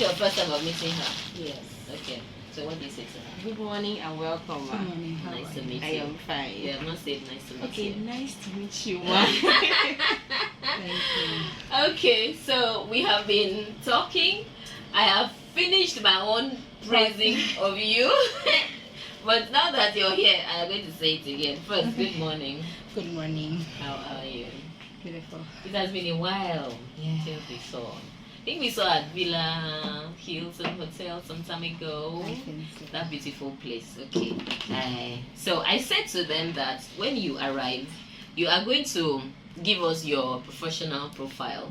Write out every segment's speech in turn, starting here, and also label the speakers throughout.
Speaker 1: your first time of meeting her?
Speaker 2: Yes.
Speaker 1: Okay. So what do you say to her?
Speaker 2: Good morning and welcome.
Speaker 3: Good morning. How
Speaker 1: Nice
Speaker 3: are
Speaker 1: to
Speaker 3: you?
Speaker 1: meet
Speaker 2: I
Speaker 1: you.
Speaker 2: am fine.
Speaker 1: You have not said nice to meet
Speaker 2: Okay,
Speaker 1: you.
Speaker 2: nice to meet you.
Speaker 3: Thank you.
Speaker 1: Okay, so we have been talking. I have finished my own praising of you. But now that you're here, I am going to say it again. First, good morning.
Speaker 3: Good morning.
Speaker 1: How are you?
Speaker 3: Beautiful.
Speaker 1: It has been a while
Speaker 3: Yeah.
Speaker 1: since we saw. I think we saw at Villa Hilton Hotel some time ago.
Speaker 3: I think so.
Speaker 1: That beautiful place. Okay. So I said to them that when you arrive, you are going to give us your professional profile,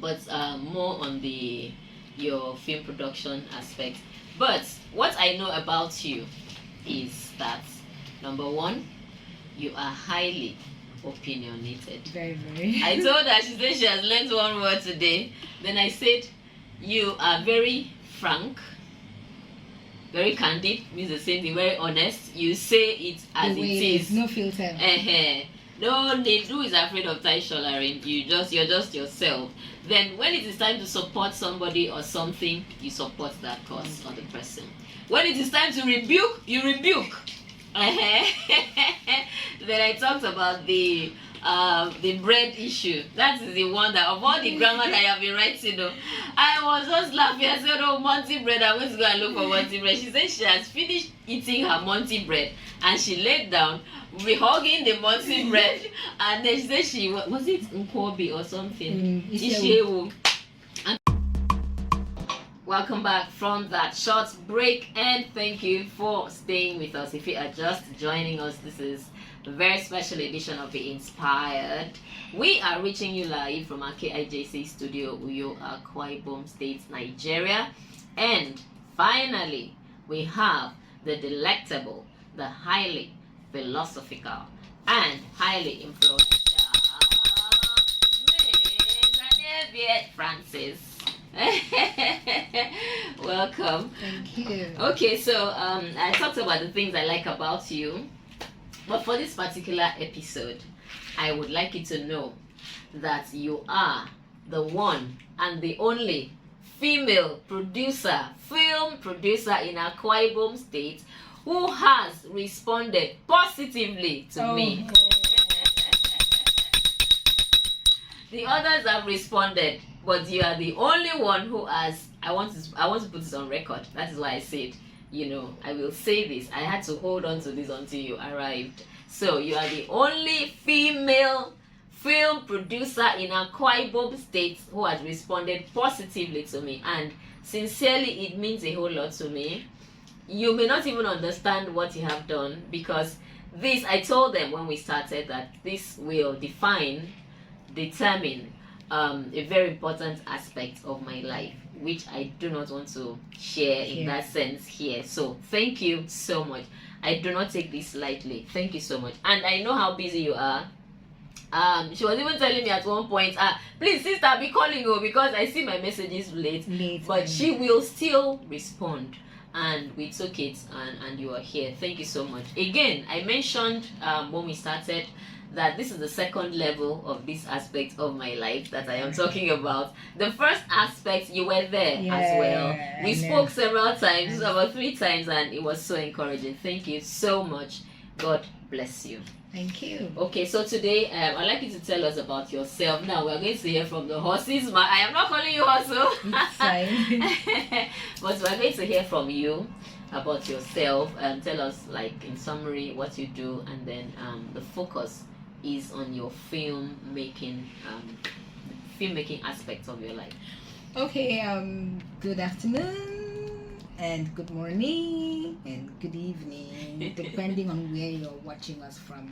Speaker 1: but more on your film production aspect. But what I know about you is that, number one, you are highly opinionated.
Speaker 3: Very, very.
Speaker 1: I told her, she said she has learned one word today. Then I said, you are very frank, very candid, means the same thing, very honest. You say it as
Speaker 3: The
Speaker 1: it
Speaker 3: way
Speaker 1: is.
Speaker 3: No filter.
Speaker 1: No, they do is afraid of tie sholaring. You're just yourself. Then when it is time to support somebody or something, you support that cause or the person. When it is time to rebuke, you rebuke. Then I talked about the bread issue. That is the one that of all the grammar that I have been writing, I was just laughing. I said, "Oh, Monty bread, I'm going to go and look for Monty bread." She said she has finished eating her Monty bread and she laid down, we hugging the Monty bread, and then she said was it Nkwobi or something? Ishewu. Welcome back from that short break, and thank you for staying with us. If you are just joining us, this is a very special edition of The Inspired. We are reaching you live from our KIJC studio, Uyo, Akwa Ibom State, Nigeria. And finally, we have the delectable, the highly philosophical, and highly influential Miss Aniebiet Francis. Welcome.
Speaker 3: Thank you.
Speaker 1: Okay, so I talked about the things I like about you, but for this particular episode, I would like you to know that you are the one and the only female producer, film producer in Akwa Ibom State who has responded positively to me. The others have responded, but you are the only one who has. I want to put this on record. That is why I said, I will say this. I had to hold on to this until you arrived. So you are the only female film producer in Akwa Ibom State who has responded positively to me, and sincerely, it means a whole lot to me. You may not even understand what you have done, because this, I told them when we started that this will determine a very important aspect of my life, which I do not want to share in that sense here. So thank you so much. I do not take this lightly. Thank you so much. And I know how busy you are. She was even telling me at one point, please sister, be calling you, because I see my messages late. But she will still respond, and we took it, and you are here. Thank you so much. Again, I mentioned when we started that this is the second level of this aspect of my life that I am talking about. The first aspect, you were there as well. We spoke several times, about 3 times, and it was so encouraging. Thank you so much. God bless you.
Speaker 3: Thank you.
Speaker 1: Okay, so today I'd like you to tell us about yourself. Now we're going to hear from the horses. I am not calling you hustle.
Speaker 3: It's fine.
Speaker 1: But we're going to hear from you about yourself, and tell us, like, in summary, what you do, and then the focus is on your filmmaking aspects of your life.
Speaker 3: Okay, good afternoon and good morning and good evening, depending on where you're watching us from.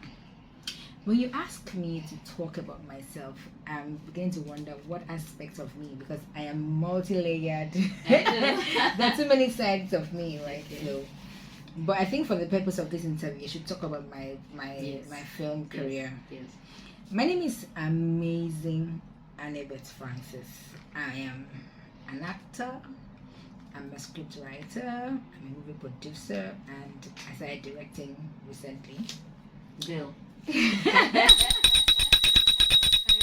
Speaker 3: When you ask me to talk about myself, I'm beginning to wonder what aspects of me, because I am multi-layered. There are too many sides of me, right?
Speaker 1: Okay.
Speaker 3: So, but I think for the purpose of this interview, I should talk about my film career.
Speaker 1: Yes.
Speaker 3: My name is Amazing Aniebiet Francis. I am an actor, I'm a scriptwriter, I'm a movie producer, and I started directing recently.
Speaker 1: Bill.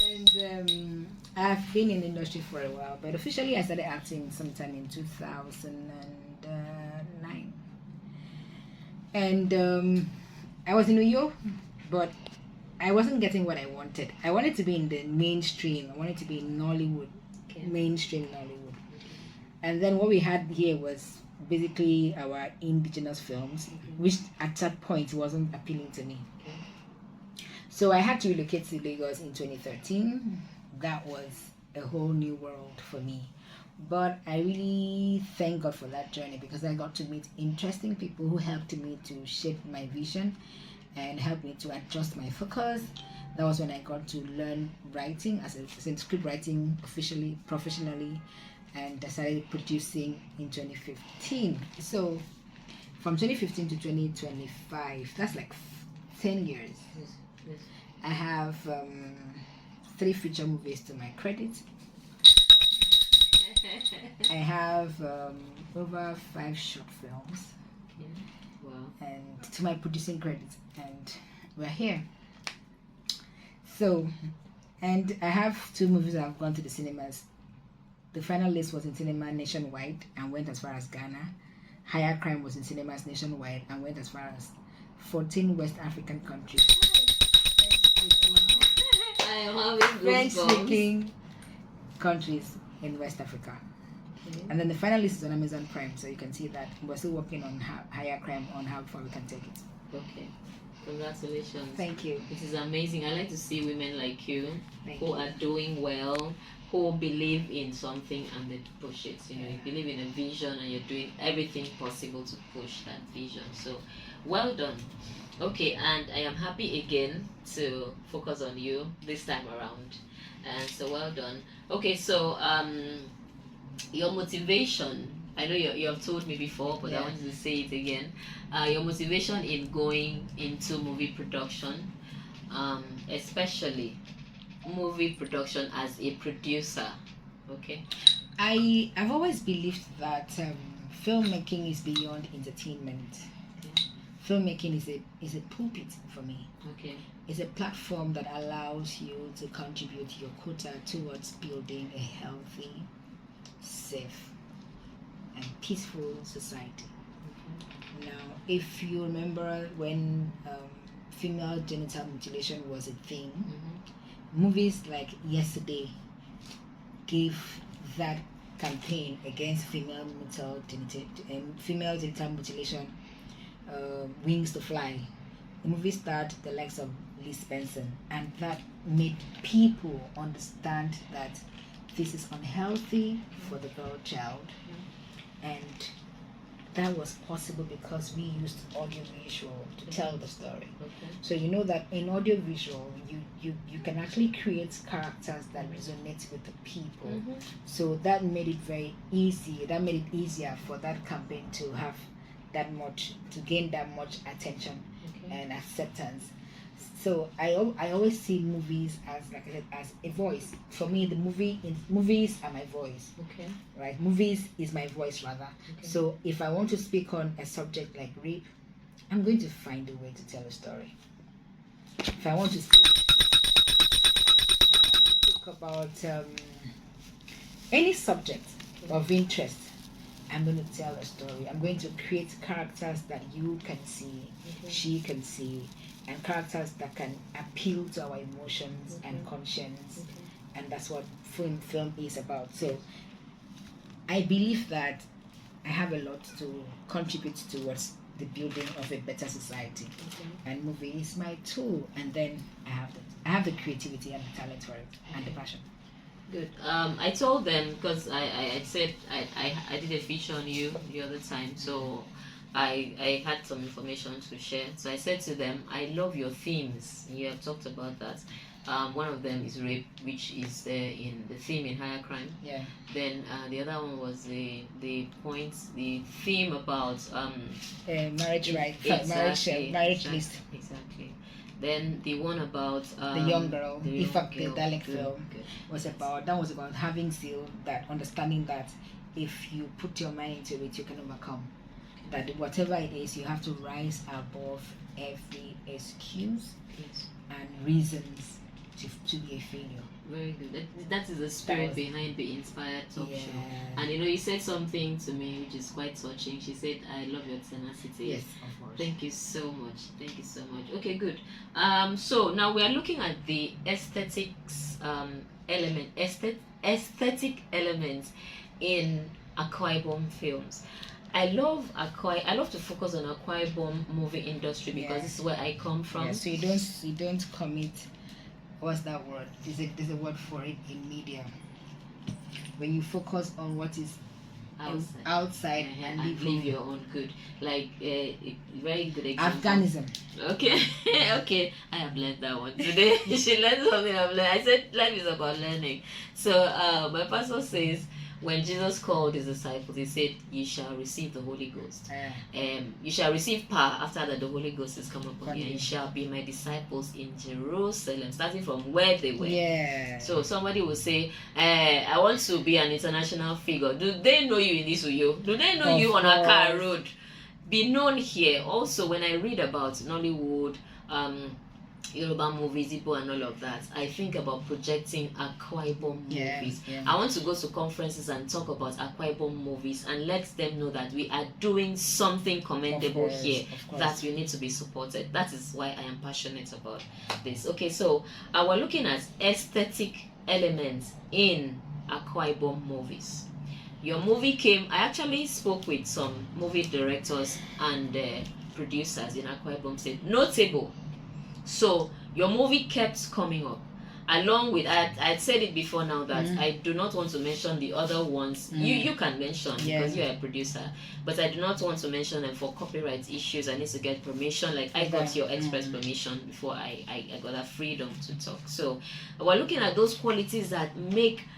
Speaker 3: And I've been in the industry for a while, but officially I started acting sometime in 2009. And I was in New York, but I wasn't getting what I wanted. I wanted to be in the mainstream. I wanted to be in Nollywood, mainstream Nollywood. And then what we had here was basically our indigenous films, which at that point wasn't appealing to me. So I had to relocate to Lagos in 2013. That was a whole new world for me. But I really thank God for that journey because I got to meet interesting people who helped me to shape my vision and helped me to adjust my focus. That was when I got to learn writing as in script writing officially, professionally, and I started producing in 2015. So from 2015 to 2025, that's like 10 years.
Speaker 1: Yes.
Speaker 3: I have 3 feature movies to my credit. I have over 5 short films.
Speaker 1: Wow.
Speaker 3: And to my producing credit, and we're here. So, and I have 2 movies that have gone to the cinemas. The final list was in cinema nationwide and went as far as Ghana. Higher Crime was in cinemas nationwide and went as far as 14 West African countries.
Speaker 1: I am having
Speaker 3: French-speaking countries in West Africa. And then the final list is on Amazon Prime, so you can see that we're still working on Higher Crime, on how far we can take it.
Speaker 1: Okay. Congratulations.
Speaker 3: Thank you.
Speaker 1: It is amazing. I like to see women like you
Speaker 3: Thank
Speaker 1: who
Speaker 3: you.
Speaker 1: are doing well, who believe in something and they push it. You know, you believe in a vision and you're doing everything possible to push that vision. So, well done. Okay, and I am happy again to focus on you this time around. And so, well done. Okay, so your motivation. I know you have told me before, but I wanted to say it again. Your motivation in going into movie production, especially movie production as a producer. Okay.
Speaker 3: I've always believed that filmmaking is beyond entertainment. Filmmaking is a pulpit for me.
Speaker 1: Okay.
Speaker 3: It's a platform that allows you to contribute your quota towards building a healthy, safe, and peaceful society. Now, if you remember when female genital mutilation was a thing, movies like Yesterday gave that campaign against female genital mutilation wings to fly. The movie starred the likes of Liz Benson, and that made people understand that this is unhealthy for the girl child, and that was possible because we used audiovisual to tell the story.
Speaker 1: Okay.
Speaker 3: So you know that in audiovisual, you can actually create characters that resonate with the people. So that made it very easy. That made it easier for that campaign to have to gain that much attention and acceptance. So I always see movies as, like I said, as a voice. For me, movies are my voice.
Speaker 1: Okay.
Speaker 3: Right? Movies is my voice rather.
Speaker 1: Okay.
Speaker 3: So if I want to speak on a subject like rape, I'm going to find a way to tell a story. If I want to speak about any subject of interest, I'm going to tell a story. I'm going to create characters that you can see, she can see, and characters that can appeal to our emotions and conscience. And that's what film is about. So I believe that I have a lot to contribute towards the building of a better society. And movie is my tool. And then I have the creativity and the talent for it and the passion.
Speaker 1: Good. I told them because I said I did a feature on you the other time, so I had some information to share. So I said to them, I love your themes. You have talked about that. One of them is rape, which is there in the theme in Higher Crime.
Speaker 3: Yeah.
Speaker 1: Then the other one was the theme about
Speaker 3: marriage rights,
Speaker 1: exactly,
Speaker 3: marriage list.
Speaker 1: Exactly. Then the one about
Speaker 3: the young girl,
Speaker 1: the
Speaker 3: Dalek film, was about having zeal, that understanding that if you put your mind into it, you can overcome. That whatever it is, you have to rise above every excuse and reasons to be a failure.
Speaker 1: Very good. That is the spirit behind the Inspired Talk Show.
Speaker 3: Yeah.
Speaker 1: And you said something to me which is quite touching. She said, "I love your tenacity."
Speaker 3: Yes, of course.
Speaker 1: Thank you so much. Thank you so much. Okay, good. So now we are looking at the aesthetics aesthetic elements in Akwa Ibom films. I love to focus on Akwa Ibom movie industry because this is where I come from.
Speaker 3: Yeah, so you don't commit. What's that word? There's a word for it in media. When you focus on what is outside and
Speaker 1: leave your own good. Like a very good example.
Speaker 3: Afghanism.
Speaker 1: Okay, okay. I have learned that one today. She learned something I've learned. I said life is about learning. So my pastor says, when Jesus called his disciples, he said, "You shall receive the Holy Ghost. You shall receive power after that the Holy Ghost is come upon you, and you shall be my disciples in Jerusalem," starting from where they were.
Speaker 3: Yeah.
Speaker 1: So somebody will say, "I want to be an international figure." Do they know you in this Uyo? Do they know you on Accra Road? Be known here. Also, when I read about Nollywood, Yoruba movies, Iquo and all of that, I think about projecting Akwa Ibom movies.
Speaker 3: Yeah.
Speaker 1: I want to go to conferences and talk about Akwa Ibom movies and let them know that we are doing something commendable here, that we need to be supported. That is why I am passionate about this. Okay, so we're looking at aesthetic elements in Akwa Ibom movies. Your movie came, I actually spoke with some movie directors and producers in Akwa Ibom, said notable. So your movie kept coming up, along with I'd said it before now that I do not want to mention the other ones. You can mention because you're a producer, but I do not want to mention them for copyright issues. I need to get permission. Like I got your express permission before I got that freedom to talk. So we're looking at those qualities that make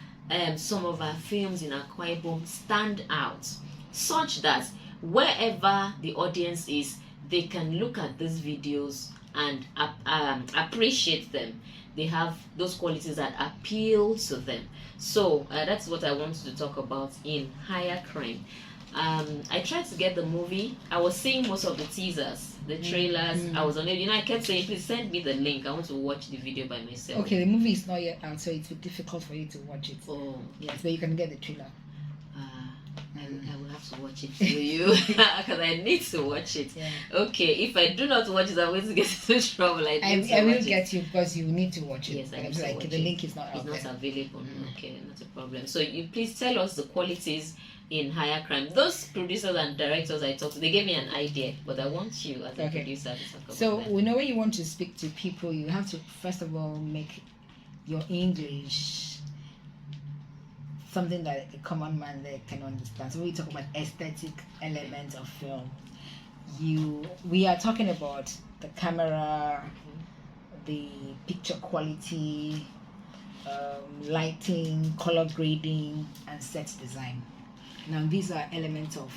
Speaker 1: some of our films in Akwa Ibom stand out, such that wherever the audience is, they can look at these videos and appreciate them. They have those qualities that appeal to them. So that's what I wanted to talk about in Higher Crime. I tried to get the movie. I was seeing most of the teasers, the trailers. I was on it. I kept saying, "Please send me the link. I want to watch the video by myself."
Speaker 3: Okay, the movie is not yet out, so it's difficult for you to watch it.
Speaker 1: Oh,
Speaker 3: yes, but you can get the trailer.
Speaker 1: I will have to watch it for you because I need to watch it.
Speaker 3: Yeah.
Speaker 1: Okay, if I do not watch it, I'm going to get into trouble.
Speaker 3: I will get you because you need to watch it.
Speaker 1: Yes, I need to watch
Speaker 3: the link is not
Speaker 1: it's
Speaker 3: out
Speaker 1: not
Speaker 3: there.
Speaker 1: available. Okay, not a problem. So you please tell us the qualities in Higher Crime. Those producers and directors I talked to, they gave me an idea, but I want you as a producer to talk about
Speaker 3: So
Speaker 1: them.
Speaker 3: we know when you want to speak to people, you have to first of all make your English something that a common man there can understand. So when we talk about aesthetic elements of film, we are talking about the camera, the picture quality, lighting, color grading, and set design. Now these are elements of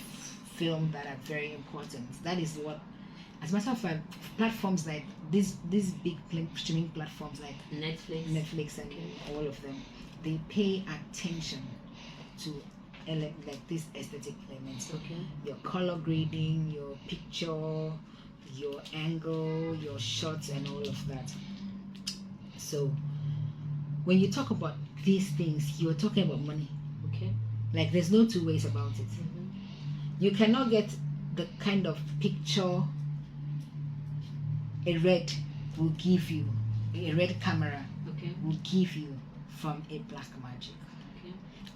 Speaker 3: film that are very important. That is what, as a matter of fact, platforms like these big streaming platforms like Netflix and all of them, they pay attention to like these aesthetic elements.
Speaker 1: Okay.
Speaker 3: Your color grading, your picture, your angle, your shots, and all of that. So when you talk about these things, you're talking about money.
Speaker 1: Okay.
Speaker 3: Like there's no two ways about it. You cannot get the kind of picture a red will give you, a red camera will give you from a black magic.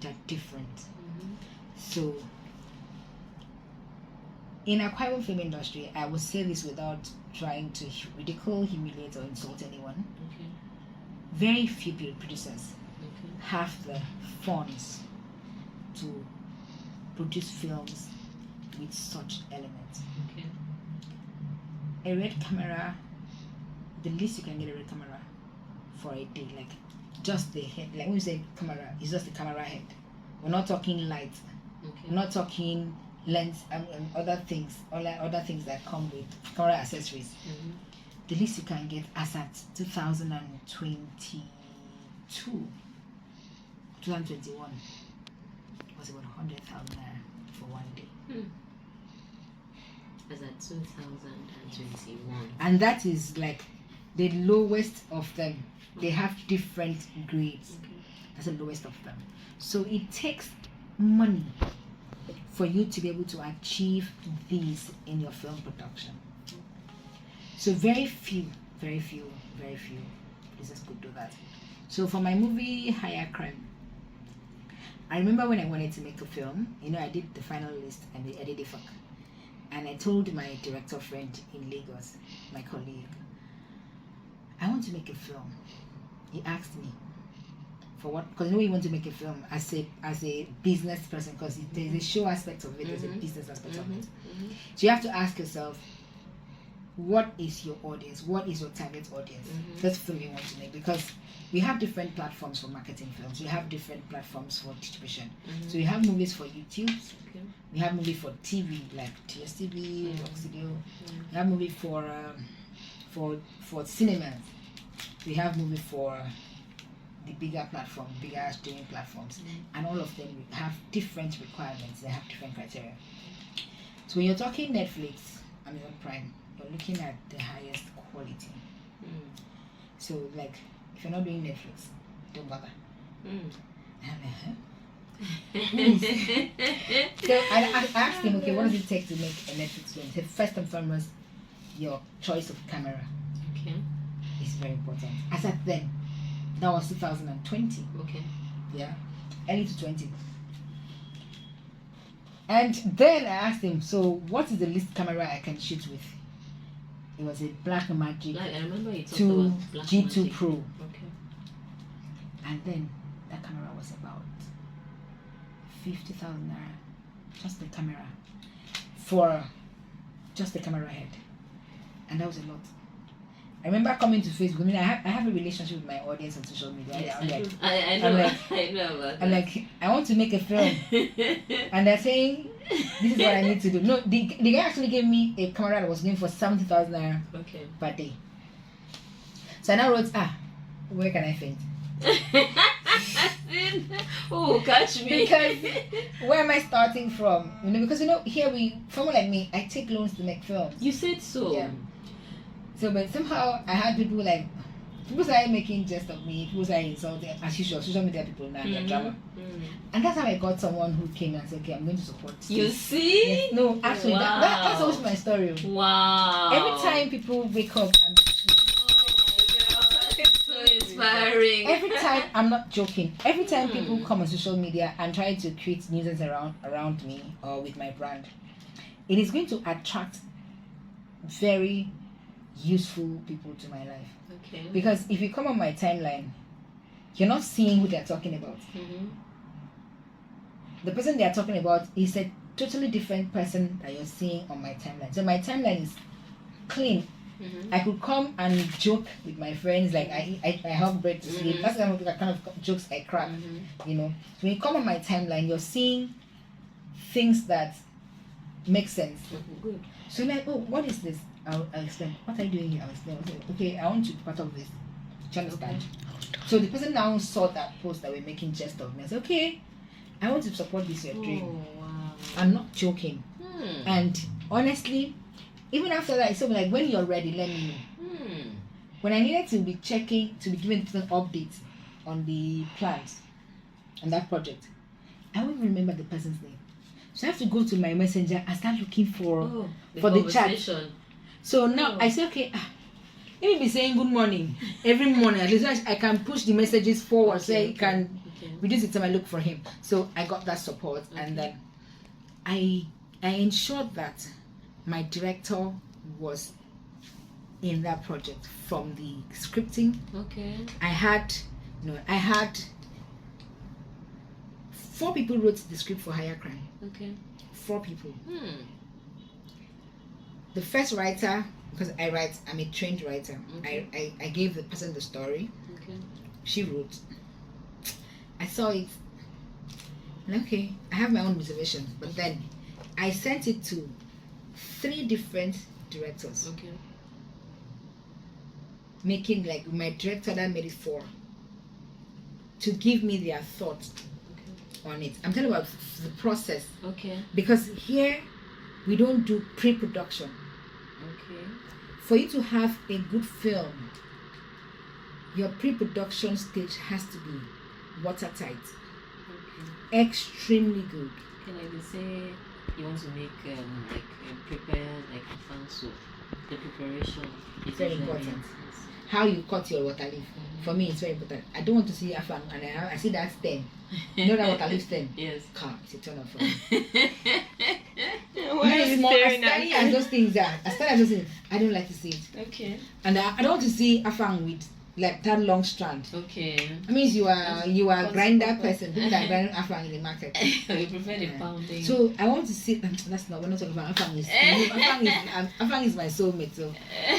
Speaker 3: They're different. So in a Akwa Ibom film industry, I will say this without trying to ridicule, humiliate, or insult anyone. Very few producers have the funds to produce films with such elements. A red camera, the least you can get a red camera for a day, like just the head. Like when we say camera, it's just the camera head. We're not talking light. We're not talking lens and other things, other things that come with camera accessories. The least you can get as at 2021 was about 100,000 for one day.
Speaker 1: As at 2021.
Speaker 3: And that is like the lowest of them, they have different grades. That's the lowest of them. So it takes money for you to be able to achieve these in your film production. So very few places could do that. So for my movie Higher Crime, I remember when I wanted to make a film, I did the final list and the editing fuck. And I told my director friend in Lagos, my colleague, I want to make a film. He asked me, for what? Because you want to make a film as a business person, because there's a show aspect of it, there's a business aspect of it. So you have to ask yourself, what is your audience? What is your target audience? That's the film you want to make, because we have different platforms for marketing films. We have different platforms for distribution. So we have movies for YouTube. We have movies for TV like TSTV, Oxidio. We have movies for cinemas. We have movies for the bigger platform, bigger streaming platforms, and all of them have different requirements. They have different criteria. So when you're talking Netflix, Amazon Prime, you're looking at the highest quality. So like, if you're not doing Netflix, don't bother. So I asked him, okay, what does it take to make a Netflix film? He said, first and foremost, your choice of camera is very important. I said then, that was 2020. Yeah, early to 20. And then I asked him, so what is the least camera I can shoot with? It was a Blackmagic
Speaker 1: I remember you talked
Speaker 3: 2
Speaker 1: about
Speaker 3: G2
Speaker 1: Blackmagic.
Speaker 3: Pro. And then that camera was about 50,000 naira. Just the camera. For just the camera head. And that was a lot. I remember coming to Facebook. I mean, I have a relationship with my audience on social media.
Speaker 1: Yes,
Speaker 3: I
Speaker 1: know about
Speaker 3: I'm like, I want to make a film. And they're saying, this is what I need to do. No, the guy actually gave me a camera that was going for 70,000 naira per day. So I now wrote, where can I faint?
Speaker 1: Oh, catch me.
Speaker 3: Because where am I starting from? Because here someone like me, I take loans to make films.
Speaker 1: You said so.
Speaker 3: Yeah. So, but somehow I had people started making jest of me. People started insulting, as usual, social media people now, they're drama. And that's how I got someone who came and said, okay, I'm going to support you.
Speaker 1: You see?
Speaker 3: Yes. No, actually,
Speaker 1: Wow.
Speaker 3: that's always my story.
Speaker 1: Wow.
Speaker 3: Every time people wake up,
Speaker 1: it's so inspiring.
Speaker 3: every time, I'm not joking, every time people come on social media and try to create nuisance around me or with my brand, it is going to attract very useful people to my life. Because if you come on my timeline, you're not seeing who they're talking about. The person they're talking about is a totally different person that you're seeing on my timeline. So my timeline is clean. I could come and joke with my friends, like I help bread to sleep. That's the kind of jokes I crack. So when you come on my timeline, you're seeing things that make sense.
Speaker 1: Good.
Speaker 3: So like, oh, what is this? I'll explain. What are you doing here? I'll explain. Okay, I want to be part of this. Do you understand? So the person now saw that post that we're making jest of me. I said, okay, I want to support this your dream.
Speaker 1: Oh, wow.
Speaker 3: I'm not joking. And honestly, even after that, it's so like, when you're ready, let me know. When I needed to be giving people updates on the plans on that project, I won't remember the person's name. So I have to go to my messenger and start looking for the chat. So now I say, okay, let me be saying good morning every morning. At least I can push the messages forward so I can reduce the time I look for him. So I got that support, and then I ensured that my director was in that project from the scripting. I had 4 people wrote the script for Higher Crime. 4 people. The first writer, because I'm a trained writer. I gave the person the story. She wrote. I saw it. And okay, I have my own reservations, but then I sent it to 3 different directors. Making like my director that made it 4 to give me their thoughts on it. I'm telling about the process. Because here we don't do pre-production. For you to have a good film, your pre-production stage has to be watertight,
Speaker 1: Okay.
Speaker 3: extremely good.
Speaker 1: Okay, like they say, you want to make prepare like afang soup. The preparation is
Speaker 3: Very
Speaker 1: usually-
Speaker 3: important.
Speaker 1: Yes.
Speaker 3: How you cut your water leaf. For me, it's very important. I don't want to see afang and I see that stem. You know that water leaf stem?
Speaker 1: Yes.
Speaker 3: Come, it's a turn off for me.
Speaker 2: Why are you staring
Speaker 3: as
Speaker 2: at
Speaker 3: tiny as those things are, as tiny as those things, I don't like to see it.
Speaker 2: Okay.
Speaker 3: And I don't want to see afang with like that long strand.
Speaker 1: Okay.
Speaker 3: That means you are a grinder
Speaker 2: Consequence.
Speaker 3: person. People that grind afang in the market.
Speaker 1: You prefer the
Speaker 3: Yeah.
Speaker 1: pounding.
Speaker 3: So I want to see. That's not. We're not talking about afang. Afang is my soulmate. So,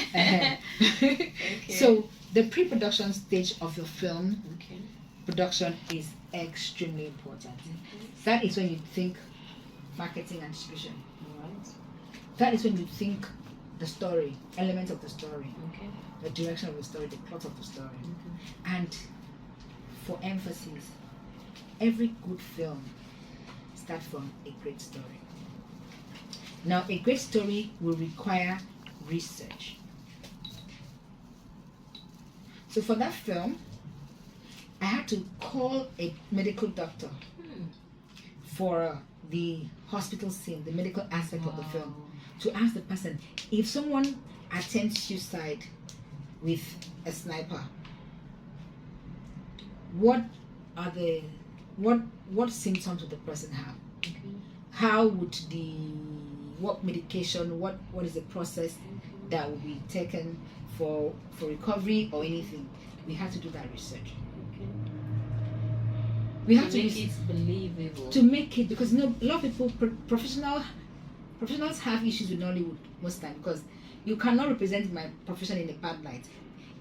Speaker 2: Okay.
Speaker 3: so the pre-production stage of your film
Speaker 1: Okay.
Speaker 3: production is extremely important. That is when you think marketing and distribution.
Speaker 1: Alright.
Speaker 3: That is when you think the story, elements of the story,
Speaker 1: Okay.
Speaker 3: the direction of the story, the plot of the story.
Speaker 1: Okay.
Speaker 3: And for emphasis, every good film starts from a great story. Now, a great story will require research. So for that film, I had to call a medical doctor for the hospital scene, the medical aspect of the film, to ask the person if someone attempts suicide with a sniper, what are the what symptoms would the person have?
Speaker 1: Okay.
Speaker 3: How would what medication, what is the process that will be taken for recovery or anything? We had to do that research.
Speaker 1: Okay.
Speaker 3: We had
Speaker 1: To
Speaker 3: to
Speaker 1: make it believable.
Speaker 3: to make it, because a lot of people professionals have issues with Nollywood most time, because you cannot represent my profession in a bad light.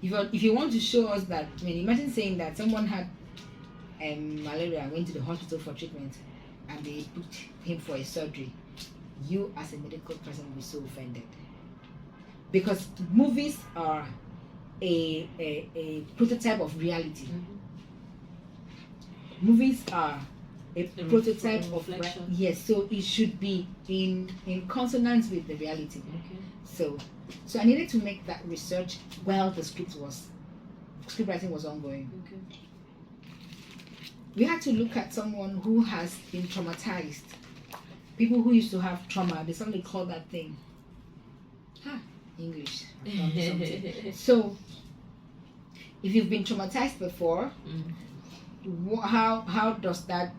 Speaker 3: If you want to show us that, I mean, imagine saying that someone had malaria and went to the hospital for treatment and they booked him for a surgery. You as a medical person will be so offended, because movies are a prototype of reality. Movies are a prototype of
Speaker 1: reflection.
Speaker 3: yes, so it should be in consonance with the reality.
Speaker 1: Okay.
Speaker 3: So I needed to make that research while the script writing was ongoing.
Speaker 1: Okay.
Speaker 3: We had to look at someone who has been traumatized. People who used to have trauma, they suddenly call that thing English. I found something. So if you've been traumatized before, how does that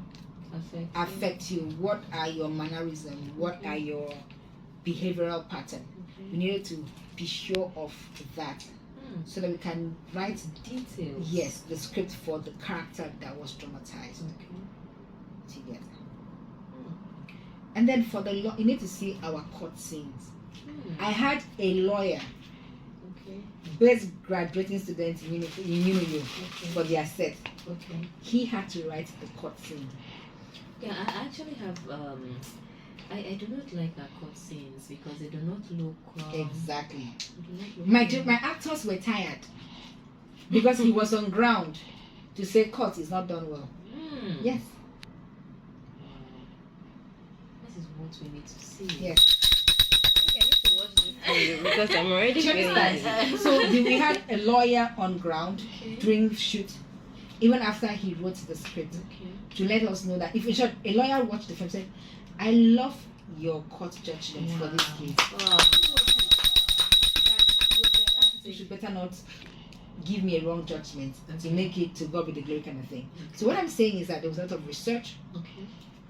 Speaker 3: affect you? What are your mannerisms? What are your behavioral pattern? We needed to be sure of that so that we can write
Speaker 1: Details.
Speaker 3: the script for the character that was traumatized together. And then for the law, you need to see our court scenes. I had a lawyer,
Speaker 1: Okay.
Speaker 3: best graduating student in Union for their set.
Speaker 1: Okay.
Speaker 3: He had to write the court scene.
Speaker 1: Yeah, I actually have I do not like our court scenes because they do not look
Speaker 3: Exactly.
Speaker 1: they do not look
Speaker 3: My actors were tired because he was on ground to say court is not done well. Yes.
Speaker 1: This is what we need to see.
Speaker 3: Yes.
Speaker 2: I need to watch this video because I'm already feeling it.
Speaker 3: So we had a lawyer on ground during shoot, even after he wrote the script,
Speaker 1: Okay.
Speaker 3: to let us know that if a lawyer watched the film, said, "I love your court judgment for this case. You should better not give me a wrong judgment to make it to God be the glory kind of thing." So what I'm saying is that there was a lot of research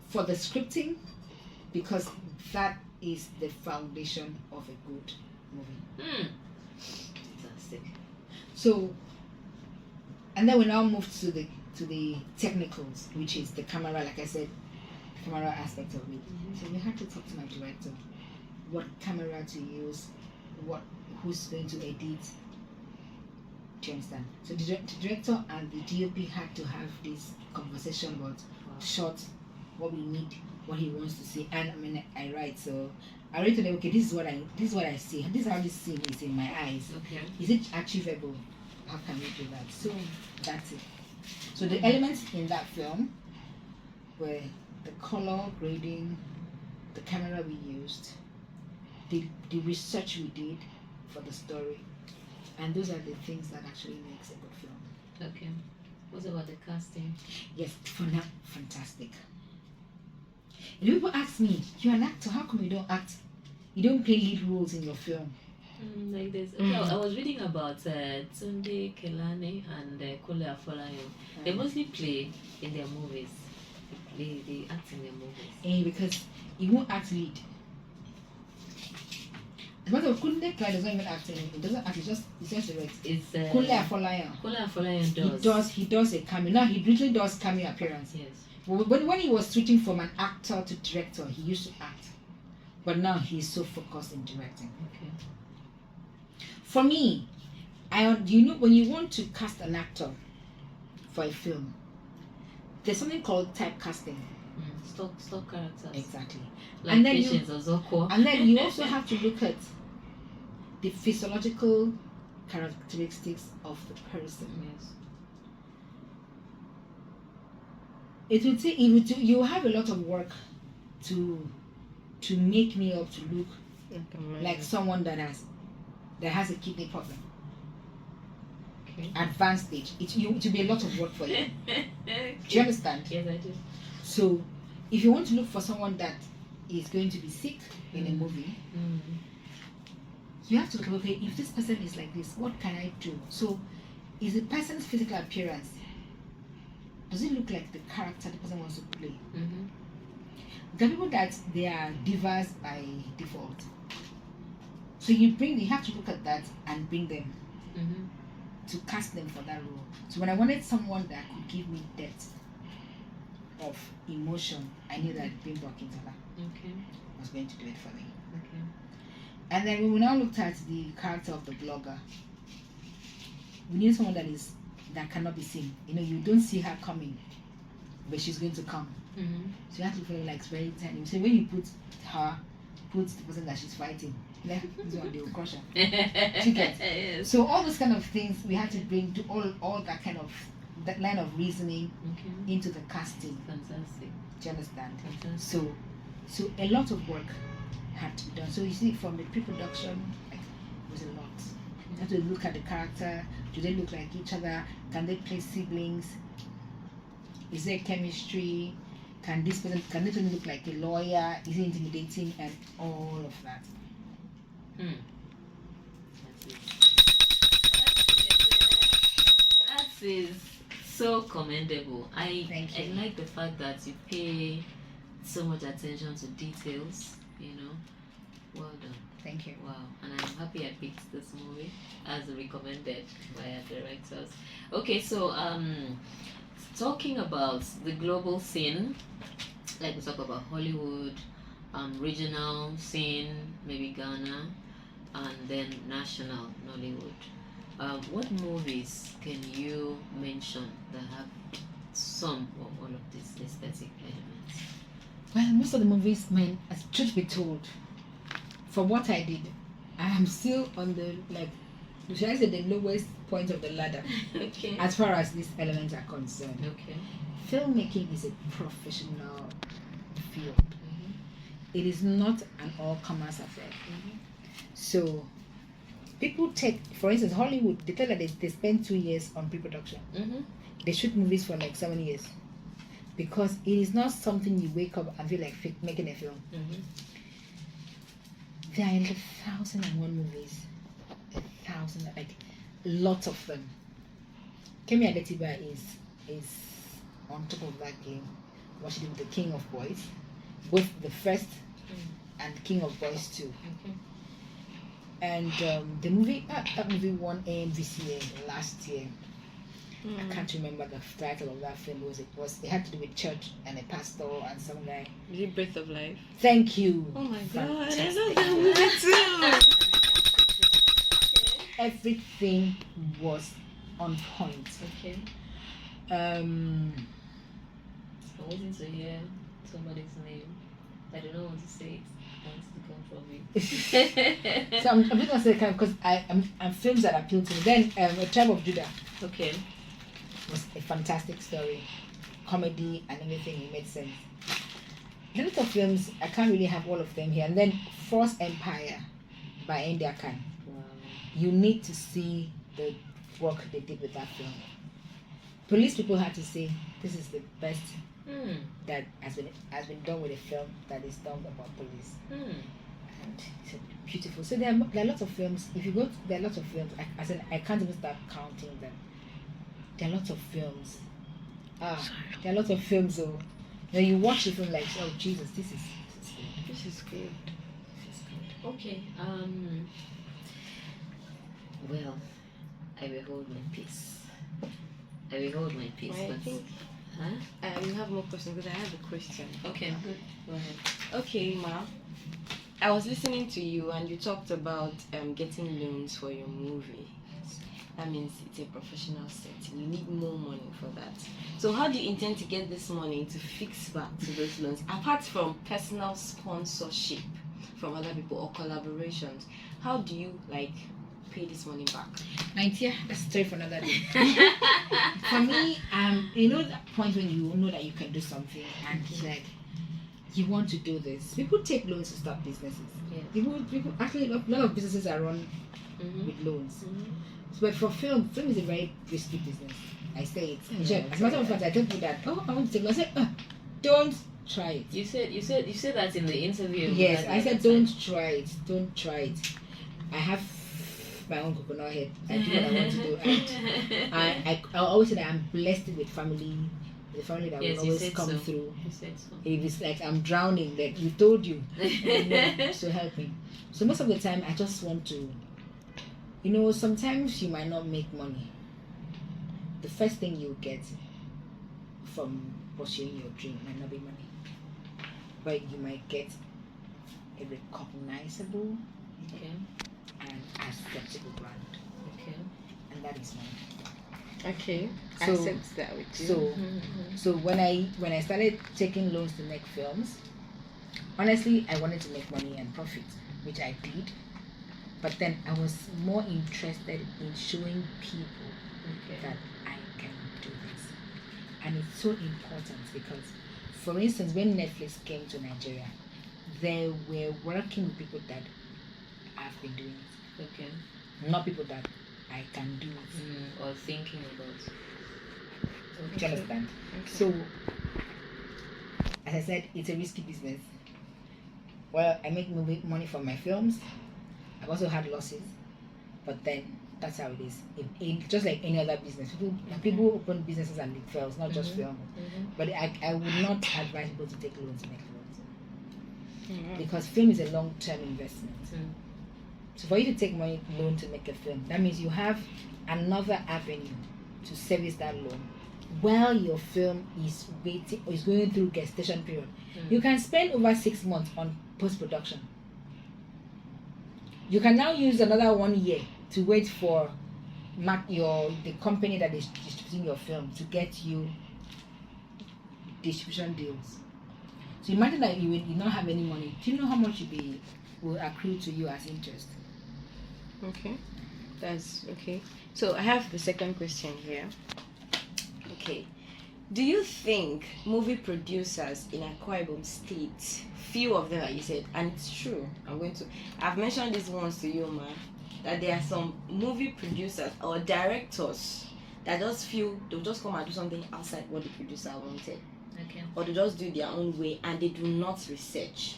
Speaker 3: for the scripting, because that is the foundation of a good movie.
Speaker 1: Fantastic.
Speaker 3: So, and then we now move to the technicals, which is the camera, like I said, the camera aspect of it. So we had to talk to my director, what camera to use, who's going to edit. Do you understand? So the director and the DOP had to have this conversation about shots, what we need, what he wants to see. And I mean, I write, so I write to them, okay, this is what I see. This is how this scene is in my eyes.
Speaker 1: Okay.
Speaker 3: Is it achievable? How can we do that? So that's it. So the elements in that film were the color grading, the camera we used, the research we did for the story, And those are the things that actually makes a good film.
Speaker 1: Okay. What about the casting?
Speaker 3: Yes, for now, fantastic. And people ask me, you're an actor, how come you don't act? You don't play lead roles in your film?
Speaker 1: Like this. Okay, I was reading about Tunde Kelani and Kole Afolayan. They mostly play in their movies. They act in their movies.
Speaker 3: Because he won't act lead. As a matter of Kunle Kelani doesn't even act in it. He doesn't act, it's just direct.
Speaker 1: It's
Speaker 3: Kole Afolayan.
Speaker 1: Kole Afolayan does.
Speaker 3: He does a cameo. Now he literally does cameo appearance.
Speaker 1: Yes.
Speaker 3: When he was switching from an actor to director, he used to act. But now he's so focused in directing.
Speaker 1: Okay.
Speaker 3: For me, when you want to cast an actor for a film, there's something called typecasting.
Speaker 1: Stock characters.
Speaker 3: Exactly.
Speaker 1: Like
Speaker 3: And then
Speaker 1: Patience Ozokwo.
Speaker 3: And then you also have to look at the physiological characteristics of the person.
Speaker 1: Yes.
Speaker 3: It will take you have a lot of work to make me up to look like someone that has a kidney problem.
Speaker 1: Okay.
Speaker 3: Advanced stage. It will be a lot of work for you.
Speaker 1: Okay.
Speaker 3: Do you understand?
Speaker 1: Yes, I do.
Speaker 3: So, if you want to look for someone that is going to be sick in a movie, you have to look, okay, if this person is like this, what can I do? So, is the person's physical appearance, does it look like the character the person wants to play? There are people that they are divas by default. So you have to look at that and bring them to cast them for that role. So when I wanted someone that could give me depth of emotion, I knew that Bimbo Akintola was going to do it for me.
Speaker 1: Okay.
Speaker 3: And then when we now looked at the character of the blogger, we need someone that cannot be seen. You don't see her coming, but she's going to come. So you have to feel like it's very tiny. So when you put the person that she's fighting, they will crush her.
Speaker 1: Yes.
Speaker 3: So all those kind of things we had to bring to all that line of reasoning into the casting.
Speaker 1: Fantastic.
Speaker 3: Do you understand?
Speaker 1: Fantastic.
Speaker 3: So a lot of work had to be done. So you see, from the pre-production, it was a lot. You have to look at the character. Do they look like each other? Can they play siblings? Is there chemistry? Can this person look like a lawyer? Is he intimidating? And all of that.
Speaker 1: That is so commendable. I like the fact that you pay so much attention to details. Well done.
Speaker 3: Thank you.
Speaker 1: Wow, and I'm happy I picked this movie as recommended by our directors. Okay, so talking about the global scene, like we talk about Hollywood, regional scene, maybe Ghana, and then national Nollywood. What movies can you mention that have some or all of these aesthetic elements?
Speaker 3: Well, most of the movies, as truth be told, for what I did, I am still on the the lowest point of the ladder.
Speaker 1: Okay.
Speaker 3: As far as these elements are concerned.
Speaker 1: Okay.
Speaker 3: Filmmaking is a professional field. It is not an all-comers affair. So people take, for instance, Hollywood, they tell that they spend 2 years on pre-production. They shoot movies for like 7 years. Because it is not something you wake up and feel like making a film. There are 1,001 movies. 1,000, like lots of them. Kemi Adetiba is on top of that game. What she did with the King of Boys, both the first and King of Boys 2. And the movie that movie won AMVCA last year. I can't remember the title of that film. It had to do with church and a pastor and some guy.
Speaker 2: Is it Breath of Life?
Speaker 3: Thank you.
Speaker 2: Oh my
Speaker 3: Fantastic.
Speaker 2: God, I love that movie too.
Speaker 3: Everything was on point.
Speaker 1: Okay.
Speaker 3: Um,
Speaker 1: I'm waiting to hear somebody's name. I don't know what to say. I want it to come from me.
Speaker 3: so I'm just gonna say because I'm films that appeal to me. Then A Tribe of Judah.
Speaker 1: Okay.
Speaker 3: Was a fantastic story, comedy and everything. It made sense. A lot of films, I can't really have all of them here. And then Force Empire by India Khan.
Speaker 1: Wow.
Speaker 3: you need to see the work they did with that film. Police people had to say this is the best that has been done with a film that is done about police. And it's beautiful. So there are lots of films. If you go, there are lots of films. I can't even start counting them. There are lots of films. There are lots of films. So when you watch the film, like, oh Jesus, this is good.
Speaker 2: This is good.
Speaker 1: Okay. Well, I will hold my peace. I will hold my peace.
Speaker 2: I
Speaker 1: But
Speaker 2: think you have more questions because I have a question.
Speaker 1: okay, good. Go ahead.
Speaker 2: Okay, Ma. I was listening to you and you talked about getting loans for your movie. That means it's a professional set. You need more money for that. So how do you intend to get this money to fix back to those loans? Apart from personal sponsorship from other people or collaborations, how do you pay this money back?
Speaker 3: Yeah, that's a story for another day. For me, you know that point when you know that you can do something and like you want to do this. People take loans to start businesses.
Speaker 1: Yeah.
Speaker 3: People actually a lot of businesses are run with loans. But for film is a very risky business. I say it. As a matter of fact, I tell people that I want to take loans. I say, don't try it.
Speaker 1: You said that in the interview.
Speaker 3: Yes, I said don't try it. Don't try it. I have my own coconut head. I do what I want to do. And I always say that I'm blessed with family. The family that will always come through.
Speaker 1: You said so.
Speaker 3: If it's like I'm drowning, like we told you, to help me. So most of the time, I just want to, sometimes you might not make money. The first thing you get from pursuing your dream might not be money, but you might get a recognizable and acceptable brand.
Speaker 1: Okay.
Speaker 3: And that is money.
Speaker 2: Okay.
Speaker 3: So-
Speaker 2: I sense that with you.
Speaker 3: So when I started taking loans to make films, honestly I wanted to make money and profit, which I did. But then I was more interested in showing people that I can do this. And it's so important because, for instance, when Netflix came to Nigeria, they were working with people that have been doing it.
Speaker 1: Okay.
Speaker 3: Not people that I can do it.
Speaker 1: Or thinking about.
Speaker 3: Do you understand?
Speaker 2: Okay.
Speaker 3: So, as I said, it's a risky business. Well, I make money from my films. I've also had losses, but then that's how it is. Just like any other business, people open businesses and it fails, not just film. But I would not advise people to take loans to make films because film is a long-term investment. So for you to take loan to make a film, that means you have another avenue to service that loan while your film is waiting or is going through gestation period. You can spend over 6 months on post-production. You can now use another 1 year to wait for the company that is distributing your film to get you distribution deals. So imagine that you not have any money. Do you know how much will accrue to you as interest?
Speaker 2: Okay, that's okay. So I have the second question here. Okay, do you think movie producers in Akwa Ibom State, few of them, like you said, and it's true, I've mentioned this once to you, man, that there are some movie producers or directors that just feel they'll just come and do something outside what the producer wanted, or they just do their own way and they do not research.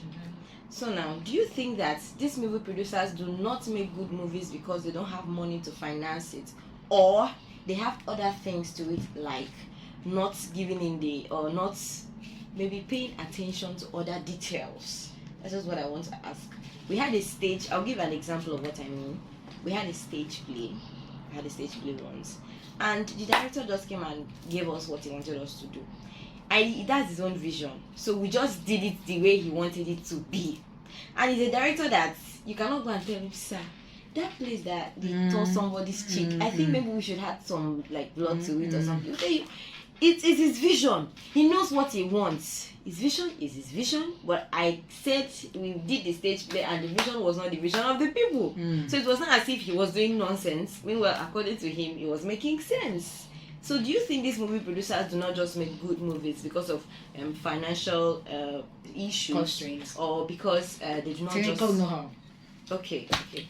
Speaker 2: So now, do you think that these movie producers do not make good movies because they don't have money to finance it, or they have other things to it, like not giving or not maybe paying attention to other details? That's just what I want to ask. We had a stage, I'll give an example of what I mean. We had a stage play. Once, and the director just came and gave us what he wanted us to do. That's his own vision, so we just did it the way he wanted it to be. And he's a director that you cannot go and tell him, sir, that place that they tore somebody's cheek, I think maybe we should add some blood to it or something. It's his vision. He knows what he wants. His vision is his vision, but I said we did the stage play and the vision was not the vision of the people. So it was not as if he was doing nonsense. Meanwhile, according to him, it was making sense. So do you think these movie producers do not just make good movies because of financial issues,
Speaker 3: Constraints,
Speaker 2: or because they do not
Speaker 3: technical
Speaker 2: just
Speaker 3: know-how?
Speaker 2: Okay.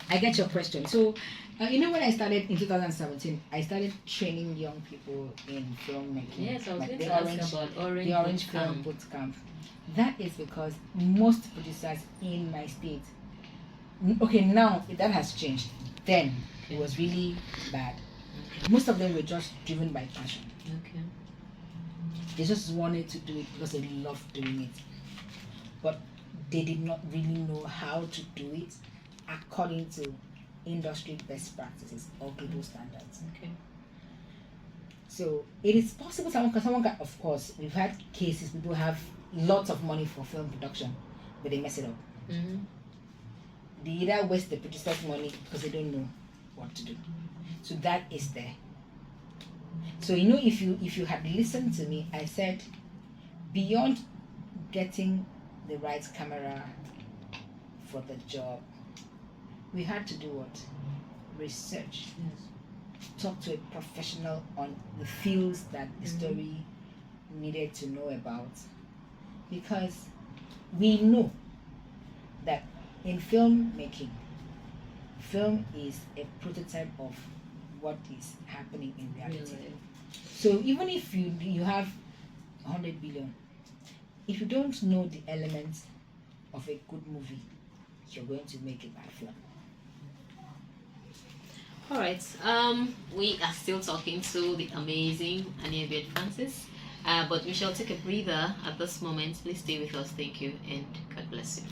Speaker 3: I get your question. So, when I started in 2017, I started training young people in filmmaking.
Speaker 1: Yes, I was
Speaker 3: like
Speaker 1: going to ask about
Speaker 3: the Orange Film Bootcamp. That is because most producers in my state, okay, now that has changed. Then it was really bad. Most of them were just driven by passion.
Speaker 1: Okay.
Speaker 3: They just wanted to do it because they loved doing it. But they did not really know how to do it according to industry best practices or global standards.
Speaker 1: Okay.
Speaker 3: So it is possible someone can, of course, we've had cases people have lots of money for film production, but they mess it up.
Speaker 1: Mm-hmm.
Speaker 3: They either waste the producer's money because they don't know what to do. So that is there. So if you had listened to me, I said beyond getting the right camera for the job, we had to do what? Research.
Speaker 1: Yes.
Speaker 3: Talk to a professional on the fields that the story needed to know about, because we know that in filmmaking, film is a prototype of what is happening in reality.
Speaker 1: Really?
Speaker 3: So even if you have 100 billion, if you don't know the elements of a good movie, you're going to make a bad film.
Speaker 1: All right. We are still talking to the amazing Aniebiet Francis, but we shall take a breather at this moment. Please stay with us. Thank you, and God bless you.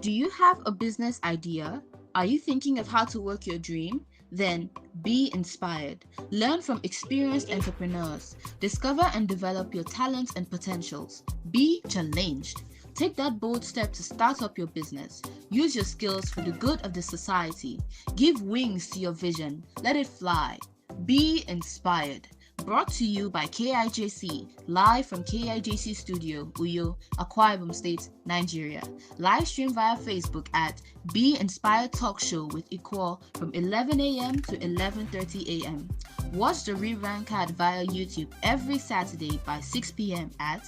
Speaker 4: Do you have a business idea? Are you thinking of how to work your dream? Then be inspired. Learn from experienced entrepreneurs. Discover and develop your talents and potentials. Be challenged. Take that bold step to start up your business. Use your skills for the good of the society. Give wings to your vision. Let it fly. Be inspired. Brought to you by KIJC, live from KIJC Studio, Uyo, Akwa Ibom State, Nigeria. Live stream via Facebook at Be Inspired Talk Show with Iquo from 11 a.m. to 11:30 a.m. Watch the rerun card via YouTube every Saturday by 6 p.m. at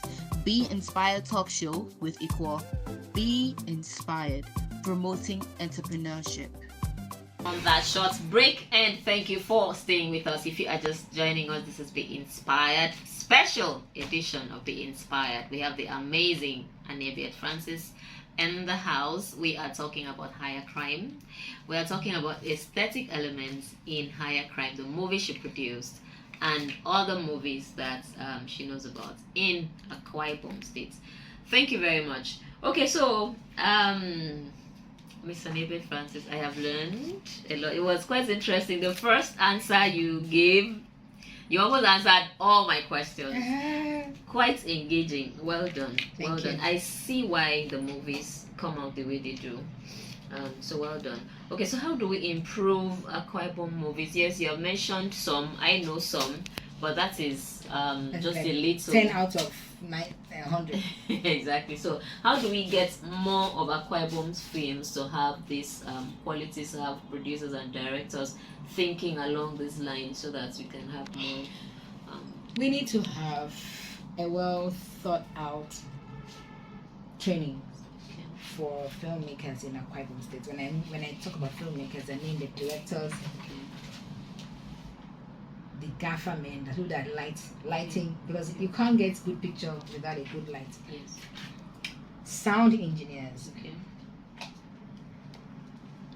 Speaker 4: Be Inspired Talk Show with Iquo. Be inspired, promoting entrepreneurship.
Speaker 1: On that short break, and thank you for staying with us. If you are just joining us, this is Be Inspired, special edition of Be Inspired. We have the amazing Aniebiet Francis in the house. We are talking about higher crime. We are talking about aesthetic elements in higher crime, the movies she produced and other movies that she knows about in Akwa Ibom State. Thank you very much. Okay, so Miss Aniebiet Francis, I have learned a lot. It was quite interesting. The first answer you gave, you almost answered all my questions. Quite engaging. Well done. Well done. I see why the movies come out the way they do. So well done. Okay, so how do we improve Akwa Ibom movies? Yes, you have mentioned some. I know some, but that is just a little.
Speaker 3: 10 out of 100.
Speaker 1: Exactly. So how do we get more of Akwa Ibom's films to have these qualities, to have producers and directors thinking along this line so that we can have more?
Speaker 3: We need to have a well thought out training for filmmakers in Akwa Ibom State. When I talk about filmmakers, I mean the directors, the gaffer men, who that lighting, because you can't get good picture without a good light.
Speaker 1: Yes.
Speaker 3: Sound engineers,
Speaker 1: Okay.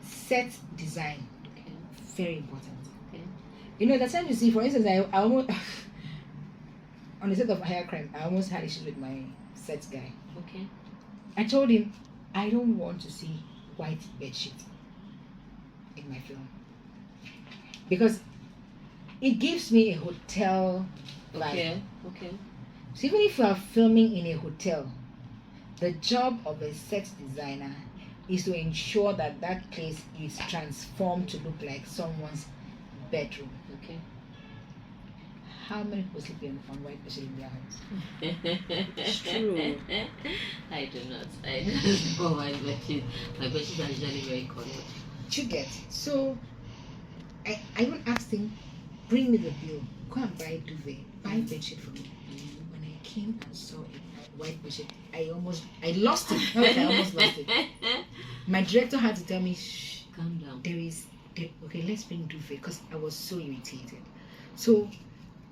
Speaker 3: set design,
Speaker 1: Okay.
Speaker 3: very important.
Speaker 1: Okay.
Speaker 3: The time you see, for instance, I almost on the set of Higher Crime, I almost had issues with my set guy.
Speaker 1: Okay.
Speaker 3: I told him I don't want to see white bedsheet in my film because it gives me a hotel vibe.
Speaker 1: Okay. Okay.
Speaker 3: So even if you are filming in a hotel, the job of a set designer is to ensure that that place is transformed to look like someone's bedroom.
Speaker 1: Okay.
Speaker 3: How many people sleep on white bedsheet in their house?
Speaker 2: It's true.
Speaker 1: I do not. I don't know my bedsheet. My bedsheets are usually very colored.
Speaker 3: You get. So I even asked him, bring me the bill. Go and buy duvet. Buy bedsheet for me. When I came and saw a white bedsheet, I lost it. Not like I almost lost it. My director had to tell me, shh,
Speaker 1: Calm down.
Speaker 3: Okay, let's bring duvet, because I was so irritated. So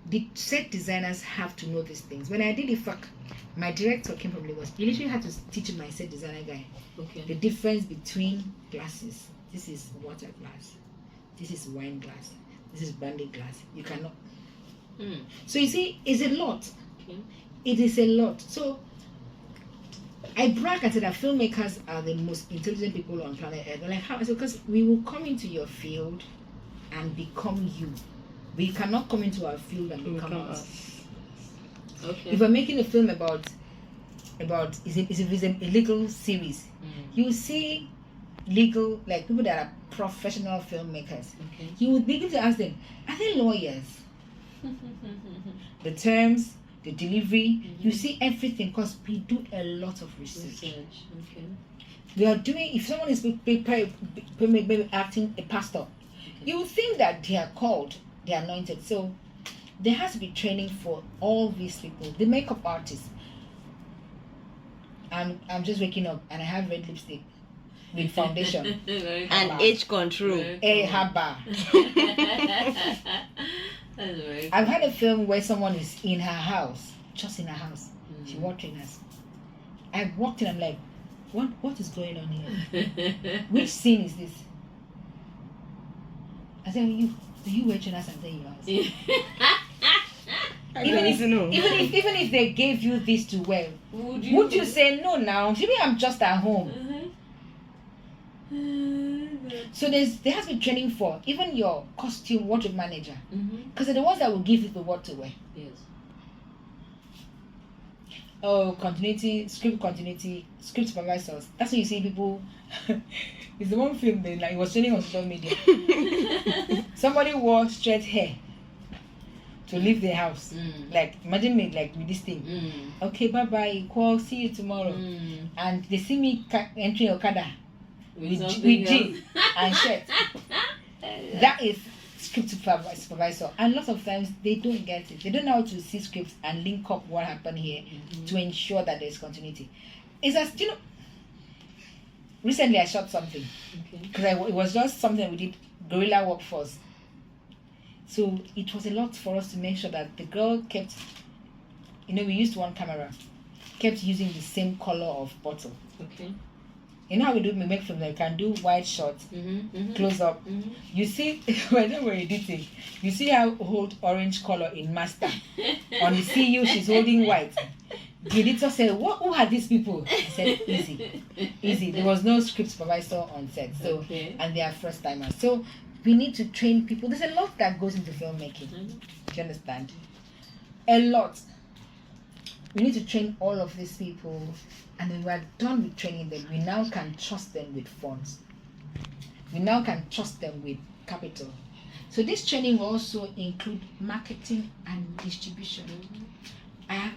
Speaker 3: the set designers have to know these things. When I did the fuck, my director came from Lagos. He literally had to teach my set designer guy the difference between glasses. This is water glass. This is wine glass. This is brandy glass. You cannot. So you see, it's a lot.
Speaker 1: Okay.
Speaker 3: It is a lot. So I brag and say that filmmakers are the most intelligent people on planet Earth. Like how? Because we will come into your field and become you. We cannot come into our field and become us.
Speaker 1: Okay.
Speaker 3: If we're making a film about is a legal series, you see legal, like people that are professional filmmakers.
Speaker 1: Okay.
Speaker 3: You would begin to ask them, are they lawyers? The terms, the delivery, you see everything, because we do a lot of research.
Speaker 1: Okay.
Speaker 3: We are doing, if someone is maybe acting a pastor, you would think that they are called, they are anointed. So there has to be training for all these people. The makeup artists. I'm just waking up and I have red lipstick with foundation
Speaker 2: And age control.
Speaker 3: haba. I've had a film where someone is in her house, just in her house. She watching us. I walked in, I'm like, what is going on here? Which scene is this? I said, you watching us and saying yours. Even if they gave you this to wear, would you say no now? Maybe I'm just at home. So there has to be training for even your costume wardrobe manager, because they're the ones that will give you the what to wear.
Speaker 1: Yes.
Speaker 3: Oh, script supervisors. That's when you see people. It's the one film that it was training on social media. Somebody wore straight hair to leave the house. Like imagine me like with this thing. Okay, bye bye. Iquo, see you tomorrow. And they see me entering Okada with jeans and shirt. That is script supervisor. And lots of times they don't get it. They don't know how to see scripts and link up what happened here to ensure that there's continuity. It's as recently I shot something because it was just something we did guerrilla work first. So it was a lot for us to make sure that the girl kept, we used one camera, kept using the same color of bottle.
Speaker 1: Okay.
Speaker 3: You know how we make films, you can do wide shot, close up. You see, when we're editing, you see how hold orange color in master. On the CU, she's holding white. The editor said, who are these people? I said, easy. There was no script supervisor on set, so and they are first timers. So we need to train people. There's a lot that goes into filmmaking. Do you understand? A lot. We need to train all of these people, and when we are done with training them, we now can trust them with funds. We now can trust them with capital. So this training will also include marketing and distribution. I've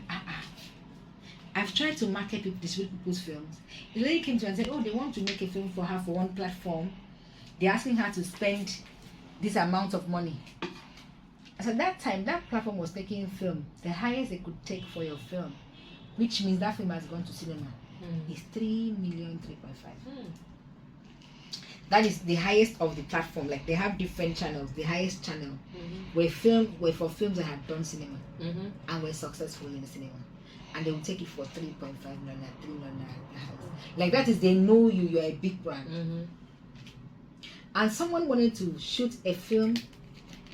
Speaker 3: tried to distribute people's films. The lady came to me and said, they want to make a film for her for one platform. They're asking her to spend this amount of money. As at that time, that platform was taking film, the highest they could take for your film, which means that film has gone to cinema, is 3 million, 3.5. That is the highest of the platform. Like they have different channels. The highest channel were for films that had done cinema and were successful in the cinema, and they will take it for 3.5 million, 3 million. Like that is, they know you're a big brand. And someone wanted to shoot a film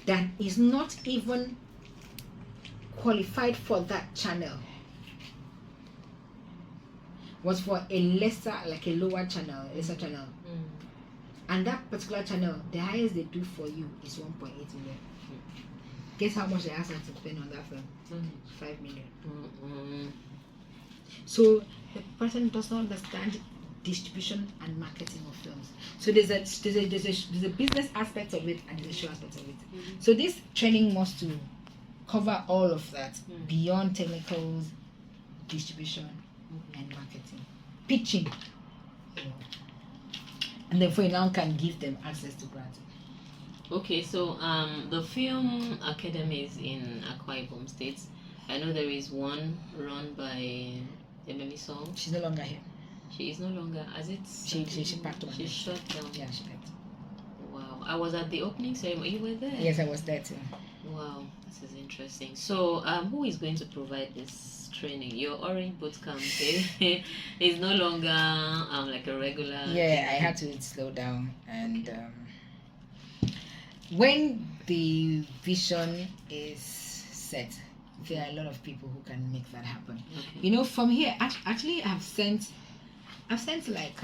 Speaker 3: that is not even qualified for that channel. Was for a lower channel, lesser channel. And that particular channel, the highest they do for you is 1.8 million. Guess how much they asked her to spend on that film? 5 million. So the person does not understand distribution and marketing of films. So there's a business aspect of it and there's a show aspect of it. So this training must to cover all of that beyond technicals, distribution, and marketing, pitching, and therefore you now can give them access to grants.
Speaker 1: Okay, so the film academies in Akwa Ibom State, I know there is one run by Emily Song.
Speaker 3: She's no longer here.
Speaker 1: She is no longer, as it.
Speaker 3: She packed up.
Speaker 1: She shut down.
Speaker 3: Yeah, she packed.
Speaker 1: Wow. I was at the opening ceremony. You were there?
Speaker 3: Yes, I was there too.
Speaker 1: Wow, this is interesting. So, who is going to provide this training? Your Orange Bootcamp is no longer like a regular.
Speaker 3: Yeah, I had to slow down, and when the vision is set, there are a lot of people who can make that happen.
Speaker 1: Okay.
Speaker 3: You know, from here, actually, I've sent like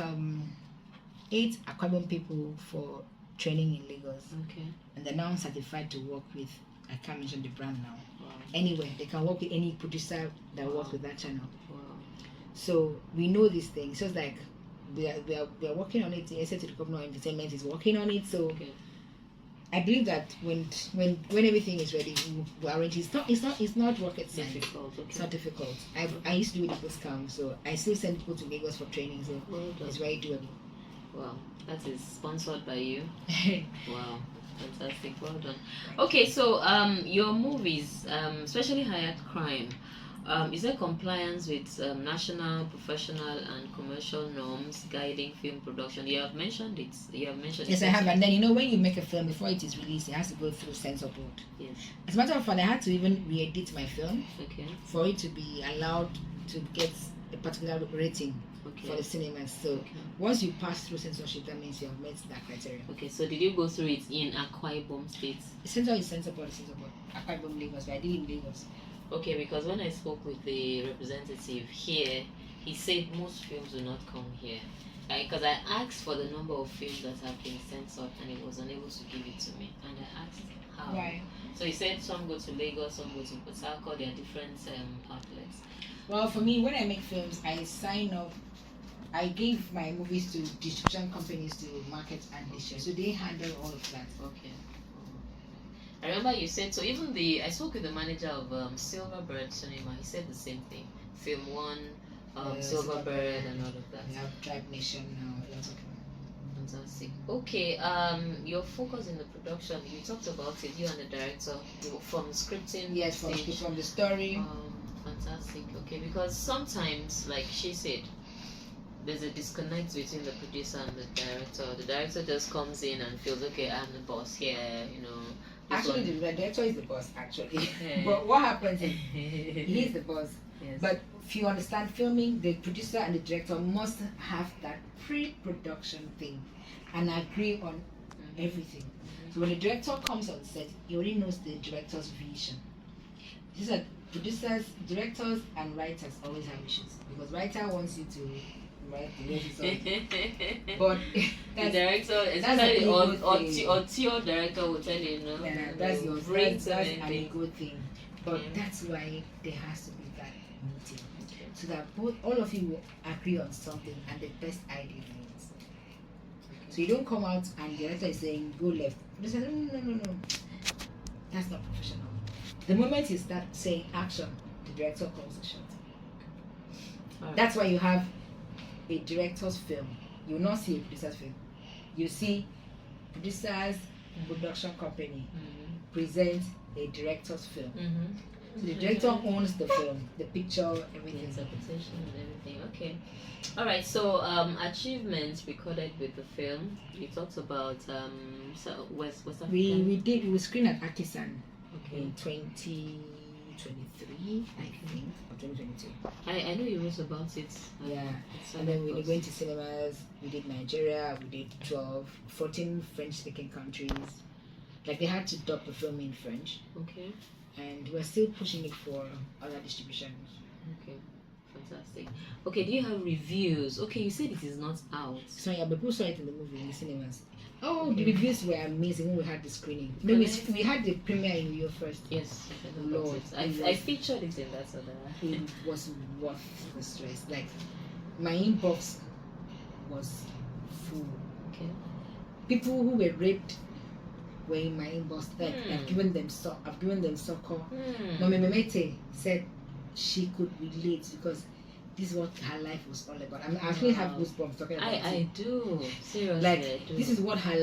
Speaker 3: 8 Aquarium people for training in Lagos,
Speaker 1: Okay.
Speaker 3: and they're now certified to work with. I can't mention the brand now.
Speaker 1: Wow.
Speaker 3: Anyway, they can work with any producer that works with that channel.
Speaker 1: Wow.
Speaker 3: So we know these things. So it's like we are working on it. The SA to the Governor of Entertainment is working on it. So
Speaker 1: Okay.
Speaker 3: I believe that when everything is ready, we'll arrange. It's not rocket science.
Speaker 1: Difficult. Okay.
Speaker 3: It's not difficult. I used to do it at Bootcamp, so I still send people to Lagos for training. So
Speaker 1: Well done.
Speaker 3: it's very doable.
Speaker 1: Wow. That is sponsored by you. Wow. Fantastic. Well done. Okay, so your movies, especially High Crime, is there compliance with national, professional, and commercial norms guiding film production? You have mentioned it.
Speaker 3: Yes, I have. And then, you know, when you make a film, before it is released, it has to go through censor board.
Speaker 1: Yes.
Speaker 3: As a matter of fact, I had to even re-edit my film
Speaker 1: Okay.
Speaker 3: for it to be allowed to get a particular rating
Speaker 1: Okay.
Speaker 3: for the cinemas. So
Speaker 1: Okay.
Speaker 3: once you pass through censorship, that means you have met that criteria.
Speaker 1: Okay. So did you go through it in Akwa Ibom State?
Speaker 3: Censor is censor board, Akwa Ibom, Lagos, but I did it in Lagos.
Speaker 1: Okay, because when I spoke with the representative here, he said most films do not come here. Because I asked for the number of films that have been censored and he was unable to give it to me. And I asked how.
Speaker 3: Why?
Speaker 1: So he said some go to Lagos, some go to Port Harcourt, there are different outlets.
Speaker 3: Well, for me, when I make films, I sign up. I give my movies to distribution companies to market and distribute. So they handle all of that.
Speaker 1: Okay. I remember you said, so even I spoke with the manager of Silverbird Cinema, he said the same thing. Film 1, Silverbird and all of that.
Speaker 3: We have Tribe Nation now. Lots of
Speaker 1: Fantastic. Okay, your focus in the production, you talked about it, you and the director, from scripting.
Speaker 3: yes, from the story.
Speaker 1: Fantastic. Okay, because sometimes, like she said, there's a disconnect between the producer and the director. The director just comes in and feels, okay, I'm the boss here, you know.
Speaker 3: Actually, the director is the boss, actually.
Speaker 1: Yeah.
Speaker 3: But what happens is, he is the boss.
Speaker 1: Yes.
Speaker 3: But if you understand filming, the producer and the director must have that pre-production thing and agree on everything. So when the director comes on set, he already knows the director's vision. These are producers, directors, and writers always have issues because writer wants you to write the way it's but
Speaker 1: the director, especially or your director will tell you, no,
Speaker 3: yeah, that's your
Speaker 1: that's
Speaker 3: a good thing. But that's why there has to be that meeting, so that all of you will agree on something and the best idea wins. So you don't come out and the director is saying go left. They say no. That's not professional. The moment you start saying action, the director calls the shot.
Speaker 1: Right.
Speaker 3: That's why you have a director's film. You will not see a producer's film. You see producers, production company present a director's film. So the director owns the film, the picture, everything.
Speaker 1: The interpretation and everything. Okay. All right. So achievements recorded with the film. You talked about West Africa.
Speaker 3: We screened at Akisan
Speaker 1: Okay.
Speaker 3: in 2023, I think, or 2022.
Speaker 1: I know you wrote about it.
Speaker 3: Yeah.
Speaker 1: It's
Speaker 3: And then we went to cinemas. We did Nigeria. We did 14 French-speaking countries. Like they had to dub the film in French,
Speaker 1: Okay.
Speaker 3: and we're still pushing it for other distributions.
Speaker 1: Okay. Fantastic. Okay. Do you have reviews? Okay. You said it is not out.
Speaker 3: So yeah, but people saw it in the movie in the cinemas. Oh, the
Speaker 1: Okay.
Speaker 3: reviews were amazing when we had the screening. No, we had the premiere in Rio first.
Speaker 1: Yes. I heard about
Speaker 3: Lord,
Speaker 1: it.
Speaker 3: it
Speaker 1: I
Speaker 3: was-
Speaker 1: featured it in that other.
Speaker 3: It was worth the stress. Like my inbox was full.
Speaker 1: Okay.
Speaker 3: People who were raped were in my inbox. Like I've
Speaker 1: Hmm.
Speaker 3: given them succor.
Speaker 1: Hmm.
Speaker 3: Mama Memete said she could relate because this is what her life was all about. I actually have
Speaker 1: Wow.
Speaker 3: goosebumps talking about it.
Speaker 1: I do. Seriously.
Speaker 3: Like
Speaker 1: I do.
Speaker 3: this is what her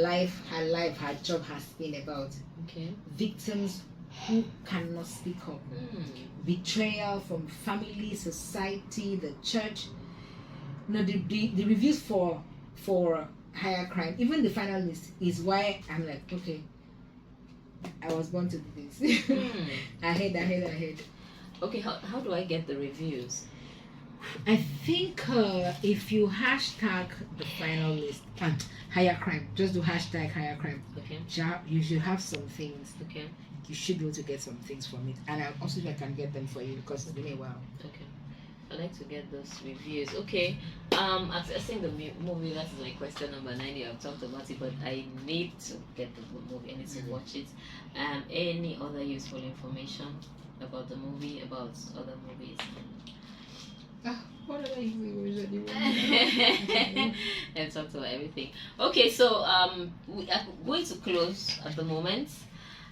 Speaker 3: job has been about.
Speaker 1: Okay.
Speaker 3: Victims who cannot speak up. Betrayal from family, society, the church. No, the reviews for Higher Crime, even the final list, is why I'm like, okay, I was born to do this. Ahead.
Speaker 1: Okay, how do I get the reviews?
Speaker 3: I think if you hashtag the final list, Higher Crime, just do hashtag Higher Crime.
Speaker 1: Okay.
Speaker 3: You should have some things.
Speaker 1: Okay.
Speaker 3: You should be able to get some things from it, and I also think I can get them for you because it's been a while.
Speaker 1: Okay. I'd like to get those reviews. Okay. Accessing the movie, that is my question number 9. You have talked about it, but I need to get the movie. I need to watch it. Any other useful information about the movie, about other movies?
Speaker 3: What are you
Speaker 1: And talked about everything. Okay, so we are going to close at the moment.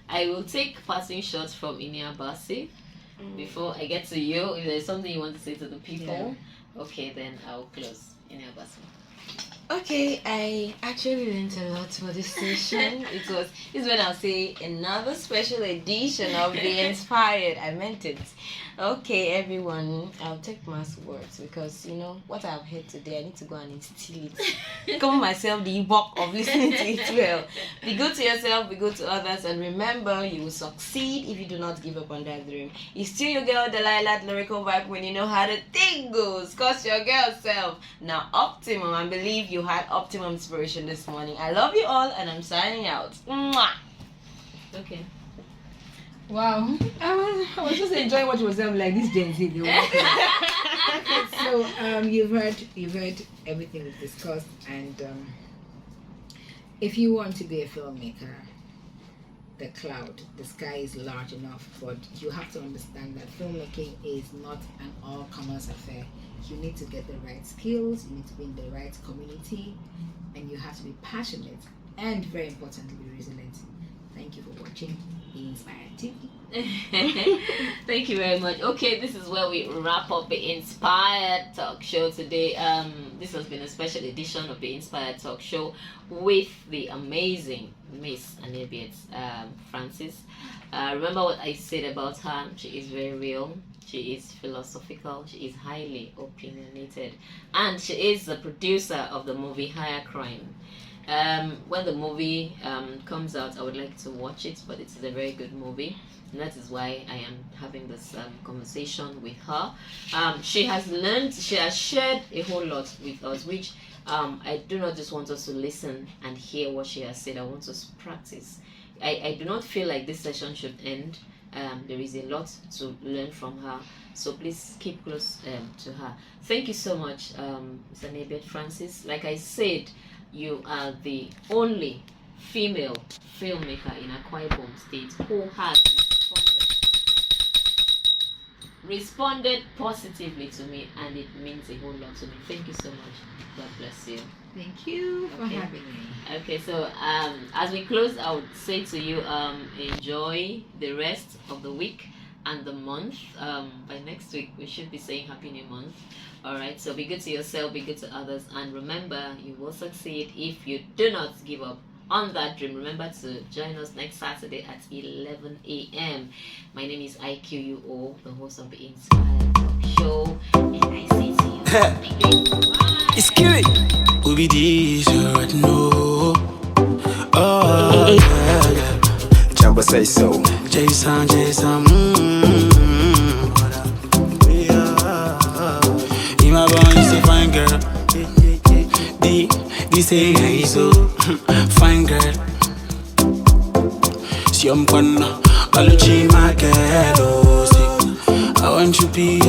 Speaker 1: I will take passing shots from Aniebiet before I get to you. If there's something you want to say to the people, okay, then I'll close. Aniebiet.
Speaker 2: Okay, I actually learned a lot for this session. This is when I'll say another special edition of Be Inspired. I meant it. Okay, everyone, I'll take my words because what I've heard today, I need to go and instill it. Come myself the work of listening to it well. Be good to yourself, be good to others, and remember, you will succeed if you do not give up on that dream. It's still your girl Delilah lyrical vibe when you know how the thing goes. Cause your girl self. Now optimum, I believe you had optimum inspiration this morning. I love you all, and I'm signing out. Mwah.
Speaker 1: Okay.
Speaker 3: Wow, I was just enjoying what you were saying, like this Gen Z. So you've heard everything we've discussed, and if you want to be a filmmaker, the sky is large enough, but you have to understand that filmmaking is not an all-comers affair. You need to get the right skills, you need to be in the right community, and you have to be passionate, and very importantly, be resilient. Thank you for watching Be Inspired TV.
Speaker 1: Thank you very much. Okay, this is where we wrap up the Inspired Talk Show today. This has been a special edition of the Inspired Talk Show with the amazing Miss Aniebiet Francis. Remember what I said about her? She is very real. She is philosophical. She is highly opinionated, and she is the producer of the movie Higher Crime. When the movie comes out, I would like to watch it, but it's a very good movie, and that is why I am having this conversation with her. She has shared a whole lot with us, which I do not just want us to listen and hear what she has said. I want us to practice. I do not feel like this session should end. There is a lot to learn from her, so please keep close to her. Thank you so much, Ms. Aniebiet Francis. Like I said, you are the only female filmmaker in Akwa Ibom State who has responded positively to me, and it means a whole lot to me. Thank you so much. God bless you.
Speaker 3: Thank you for having me.
Speaker 1: Okay, so as we close, I would say to you, enjoy the rest of the week and the month. By next week, we should be saying Happy New Month. Alright, so be good to yourself, be good to others, and remember, you will succeed if you do not give up on that dream. Remember to join us next Saturday at 11 a.m. My name is Iquo, the host of the Inspired Talk Show, and I say to you, thank you. Bye.
Speaker 5: It's scary. Who be this? You already know. Oh, yeah. Jumbo say so. Jason. In my bond, you say fine girl. This say so fine girl. Si I'm gonna, I'll my girl. I want you to be